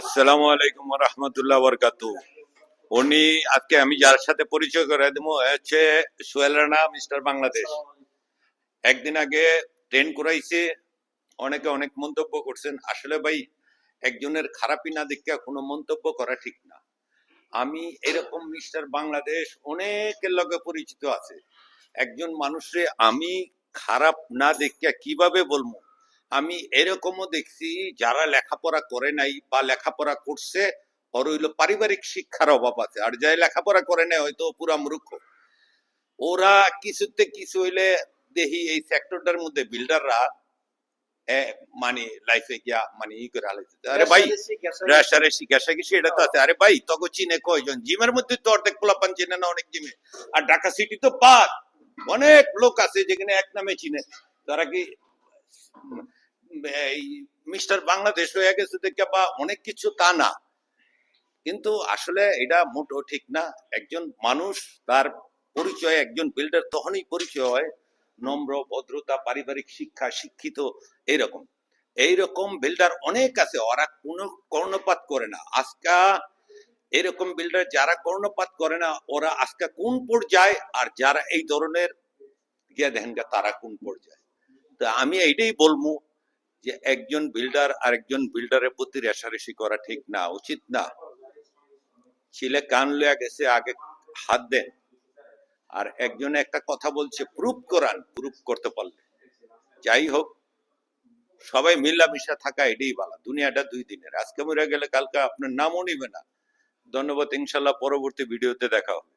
আসসালামু আলাইকুম ওয়া রাহমাতুল্লাহি ওয়া বারাকাতুহু। উনি আজকে আমি যার সাথে পরিচয় করে দেবো হচ্ছে সোহেল রানা মিস্টার বাংলাদেশ। একদিন আগে ট্রেন করাইছে, অনেকে অনেক মন্তব্য করছেন। আসলে ভাই একজনের খারাপই না দেখে কোনো মন্তব্য করা ঠিক না। আমি এরকম মিস্টার বাংলাদেশ অনেকের লগে পরিচিত আছে। একজন মানুষরে আমি খারাপ না দেখে কিভাবে বলবো? আমি এরকমও দেখছি যারা লেখাপড়া করে নাই বা লেখাপড়া করছে ওর হইলো পারিবারিক শিক্ষার অভাব আছে, আর যাই লেখাপড়া করে নাই হয়তো পুরা মূর্খ। ওরা কিছুতে কিছু হইলে দেখি এই সেক্টরটার মধ্যে বিল্ডাররা মানে লাইফে গিয়া মানে ই করে আলাইছে। আরে ভাই রেশারেশি ঘেঁষাঘেঁষি এটা তো আছে। আরে ভাই তখন চিনে কয়জন? জিমের মধ্যে তো অর্ধেক পোলাপান চিনে না অনেক জিমে। আর ঢাকা সিটি তো বাদ, অনেক লোক আছে যেখানে এক নামে চিনে। তারা কি এই মিস্টার বাংলাদেশ হয়ে গেছে দেখে বা অনেক কিছু তা না, কিন্তু আসলে এটা মোটো ঠিক না। একজন মানুষ তার পরিচয়, একজন বিল্ডার তখনই পরিচয় হয় নম্র, ভদ্রতা, পারিবারিক শিক্ষা, শিক্ষিত। এইরকম এইরকম বিল্ডার অনেক আছে, ওরা কোনো কর্ণপাত করে না। আজকা এরকম বিল্ডার যারা কর্ণপাত করে না ওরা আজকে কোন পর্যায়ে, আর যারা এই ধরনের গিয়া দেখেন তারা কোন পর্যায়ে। তো আমি এইটাই বলবো যে একজন বিল্ডার আর একজন বিল্ডারের প্রতি রেশারেশি করা ঠিক না, উচিত না। ছিলে কান লইয়া গেছে আগে হাত দেন। আর একজনে একটা কথা বলছে প্রুফ করান, প্রুফ করতে পারলে। যাই হোক, সবাই মিলামিশা থাকা এটাই ভালো। দুনিয়াটা দুই দিনের, আজকে মরে গেলে কালকে আপনার নামও নিবে না। ধন্যবাদ, ইনশাল্লাহ পরবর্তী ভিডিওতে দেখা হবে।